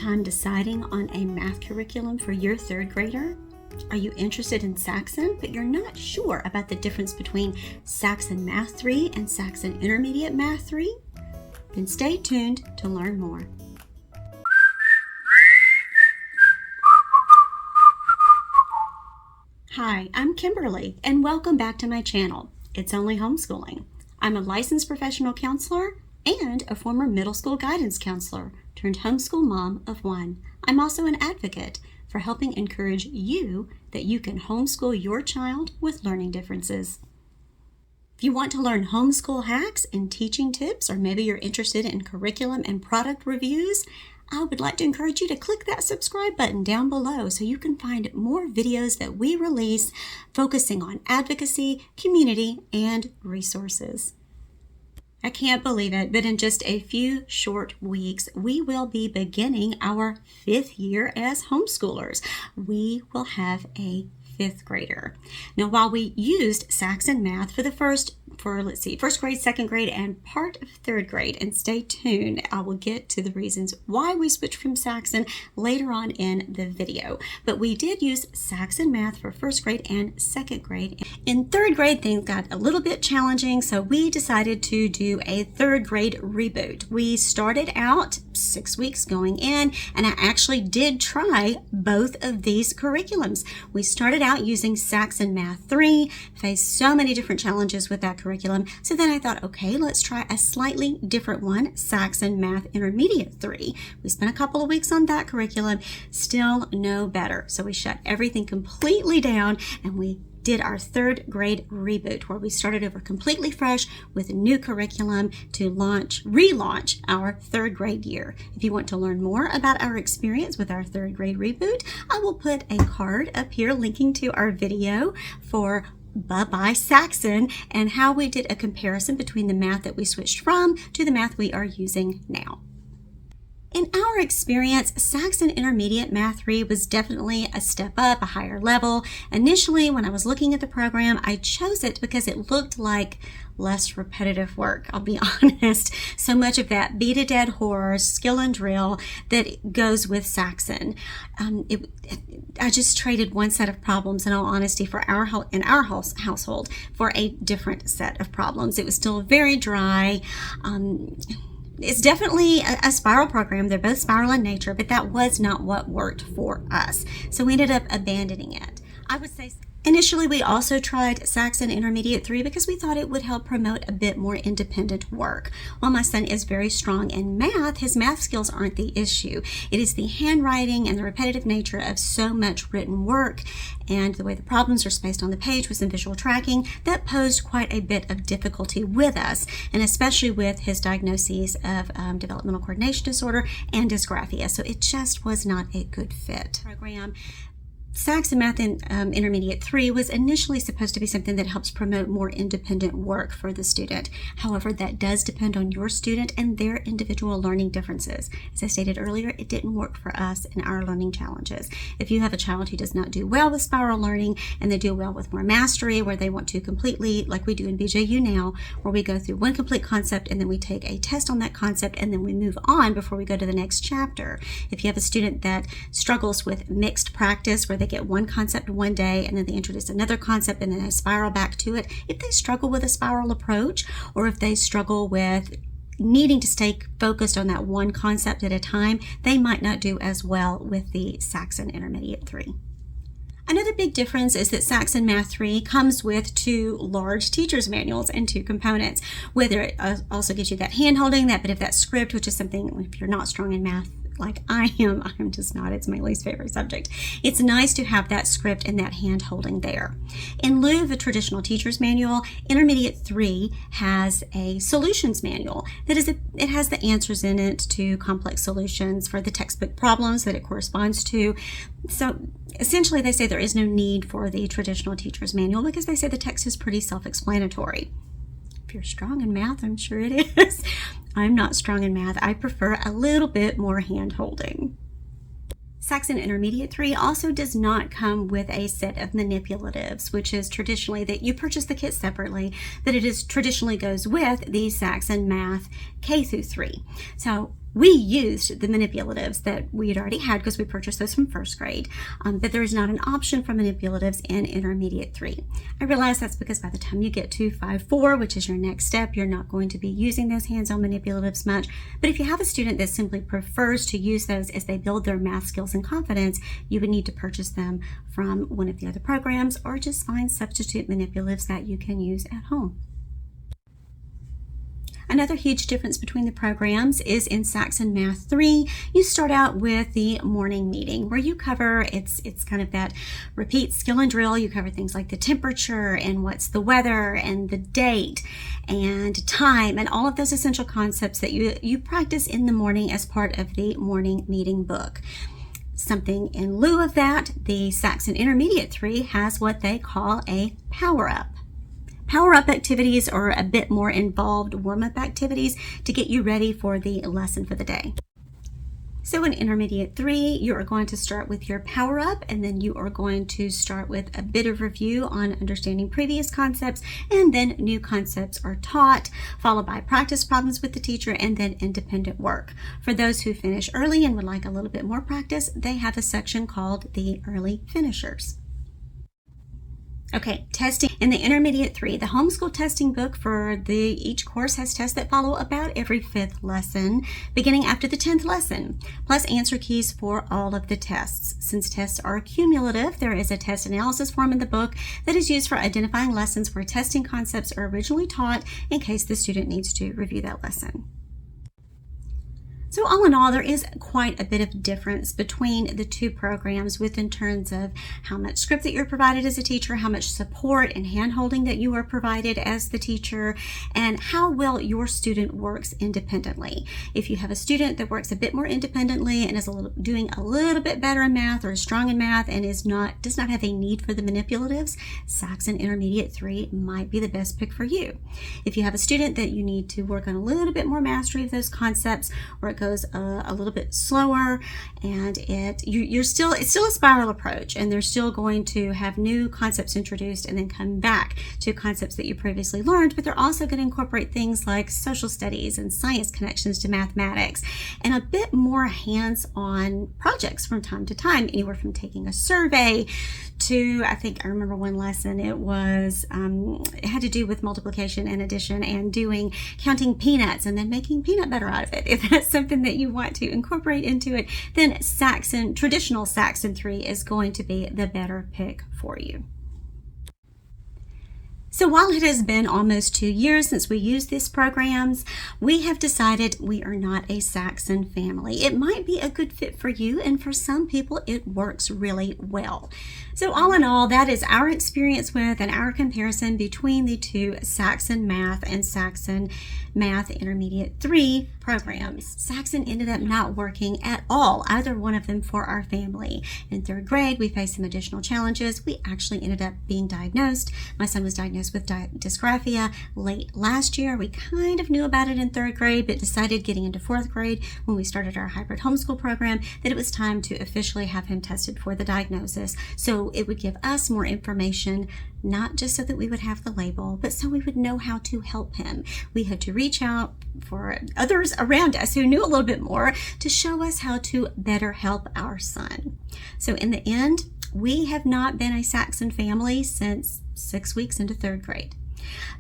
time deciding on a math curriculum for your third grader? Are you interested in Saxon, but you're not sure about the difference between Saxon Math 3 and Saxon Intermediate Math 3? Then stay tuned to learn more. Hi, I'm Kimberly, and welcome back to my channel. It's Only Homeschooling. I'm a licensed professional counselor and a former middle school guidance counselor turned homeschool mom of one. I'm also an advocate for helping encourage you that you can homeschool your child with learning differences. If you want to learn homeschool hacks and teaching tips, or maybe you're interested in curriculum and product reviews, I would like to encourage you to click that subscribe button down below so you can find more videos that we release focusing on advocacy, community, and resources. I can't believe it, but in just a few short weeks, we will be beginning our 5th year as homeschoolers. We will have a 5th grader. Now, while we used Saxon Math for first grade, second grade, and part of third grade, and stay tuned, I will get to the reasons why we switched from Saxon later on in the video. But we did use Saxon Math for first grade and second grade. In third grade, things got a little bit challenging, so we decided to do a third grade reboot. We started out 6 weeks going in, and I actually did try both of these curriculums. We started out using Saxon Math 3, faced so many different challenges with that curriculum. So then I thought, okay, let's try a slightly different one, Saxon Math Intermediate 3. We spent a couple of weeks on that curriculum, still no better. So we shut everything completely down and we did our third grade reboot, where we started over completely fresh with a new curriculum to relaunch our third grade year. If you want to learn more about our experience with our third grade reboot, I will put a card up here linking to our video for Bye-Bye Saxon and how we did a comparison between the math that we switched from to the math we are using now. In our experience, Saxon Intermediate Math 3 was definitely a step up, a higher level. Initially, when I was looking at the program, I chose it because it looked like less repetitive work, I'll be honest. So much of that beat a dead horse, skill and drill that goes with Saxon. I just traded one set of problems, in all honesty, in our household for a different set of problems. It was still very dry. It's definitely a spiral program. They're both spiral in nature, but that was not what worked for us. So we ended up abandoning it. I would say initially we also tried Saxon Intermediate 3 because we thought it would help promote a bit more independent work. While my son is very strong in math, his math skills aren't the issue. It is the handwriting and the repetitive nature of so much written work and the way the problems are spaced on the page with some visual tracking that posed quite a bit of difficulty with us, and especially with his diagnoses of developmental coordination disorder and dysgraphia. So it just was not a good fit. Program. Saxon Math Intermediate 3 was initially supposed to be something that helps promote more independent work for the student. However, that does depend on your student and their individual learning differences. As I stated earlier, it didn't work for us in our learning challenges. If you have a child who does not do well with spiral learning and they do well with more mastery, where they want to completely, like we do in BJU now, where we go through one complete concept and then we take a test on that concept and then we move on before we go to the next chapter. If you have a student that struggles with mixed practice, where they get one concept one day and then they introduce another concept and then they spiral back to it. If they struggle with a spiral approach, or if they struggle with needing to stay focused on that one concept at a time, they might not do as well with the Saxon Intermediate 3. Another big difference is that Saxon Math 3 comes with 2 large teacher's manuals and 2 components. Whether it also gives you that hand holding, that bit of that script, which is something, if you're not strong in math like I'm just not. It's my least favorite subject. It's nice to have that script and that hand holding there. In lieu of a traditional teacher's manual, Intermediate 3 has a solutions manual. It has the answers in it to complex solutions for the textbook problems that it corresponds to. So essentially they say there is no need for the traditional teacher's manual because they say the text is pretty self-explanatory. If you're strong in math, I'm sure it is. I'm not strong in math. I prefer a little bit more hand-holding. Saxon Intermediate 3 also does not come with a set of manipulatives, which is traditionally that you purchase the kit separately, that it is traditionally goes with the Saxon Math K through 3. So We used the manipulatives that we had already had because we purchased those from first grade, but there is not an option for manipulatives in Intermediate 3. I realize that's because by the time you get to 5-4, which is your next step, you're not going to be using those hands-on manipulatives much. But if you have a student that simply prefers to use those as they build their math skills and confidence, you would need to purchase them from one of the other programs or just find substitute manipulatives that you can use at home. Another huge difference between the programs is in Saxon Math 3, you start out with the morning meeting where you cover, it's kind of that repeat skill and drill. You cover things like the temperature and what's the weather and the date and time and all of those essential concepts that you practice in the morning as part of the morning meeting book. Something in lieu of that, the Saxon Intermediate 3 has what they call a power-up. Power-up activities are a bit more involved warm-up activities to get you ready for the lesson for the day. So in Intermediate 3, you are going to start with your power-up, and then you are going to start with a bit of review on understanding previous concepts, and then new concepts are taught, followed by practice problems with the teacher, and then independent work. For those who finish early and would like a little bit more practice, they have a section called the Early Finishers. Okay, testing. In the Intermediate 3, the homeschool testing book for each course has tests that follow about every 5th lesson, beginning after the 10th lesson, plus answer keys for all of the tests. Since tests are cumulative, there is a test analysis form in the book that is used for identifying lessons where testing concepts are originally taught in case the student needs to review that lesson. So all in all, there is quite a bit of difference between the two programs in terms of how much script that you're provided as a teacher, how much support and hand-holding that you are provided as the teacher, and how well your student works independently. If you have a student that works a bit more independently and is doing a little bit better in math or is strong in math and does not have a need for the manipulatives, Saxon Intermediate 3 might be the best pick for you. If you have a student that you need to work on a little bit more mastery of those concepts, or it goes a little bit slower, and it's still a spiral approach, and they're still going to have new concepts introduced and then come back to concepts that you previously learned, but they're also going to incorporate things like social studies and science connections to mathematics and a bit more hands-on projects from time to time, anywhere from taking a survey to, I remember one lesson, it had to do with multiplication and addition and counting peanuts and then making peanut butter out of it. If that's something that you want to incorporate into it, then traditional Saxon 3 is going to be the better pick for you. So while it has been almost 2 years since we used these programs, we have decided we are not a Saxon family. It might be a good fit for you, and for some people it works really well. So all in all, that is our experience with and our comparison between the two Saxon Math and Saxon Math Intermediate 3 programs. Saxon ended up not working at all, either one of them, for our family. In 3rd grade, we faced some additional challenges. We actually ended up being diagnosed. My son was diagnosed with dysgraphia late last year. We kind of knew about it in 3rd grade, but decided getting into 4th grade when we started our hybrid homeschool program that it was time to officially have him tested for the diagnosis. So it would give us more information, not just so that we would have the label, but so we would know how to help him. We had to reach out for others around us who knew a little bit more to show us how to better help our son. So in the end, we have not been a Saxon family since 6 weeks into 3rd grade.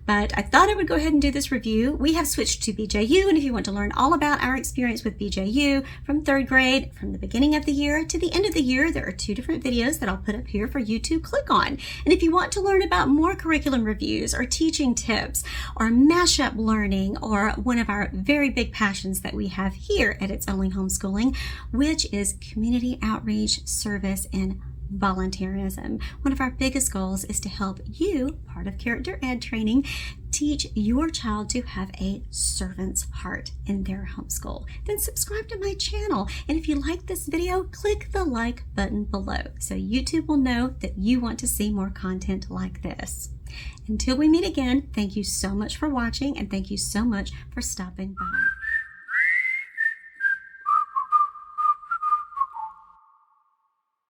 But I thought I would go ahead and do this review. We have switched to BJU, and if you want to learn all about our experience with BJU from 3rd grade, from the beginning of the year to the end of the year, there are 2 different videos that I'll put up here for you to click on. And if you want to learn about more curriculum reviews or teaching tips or mashup learning, or one of our very big passions that we have here at It's Only Homeschooling, which is community outreach, service, and volunteerism. One of our biggest goals is to help you, part of Character Ed training, teach your child to have a servant's heart in their homeschool. Then subscribe to my channel. And if you like this video, click the like button below so YouTube will know that you want to see more content like this. Until we meet again, thank you so much for watching, and thank you so much for stopping by.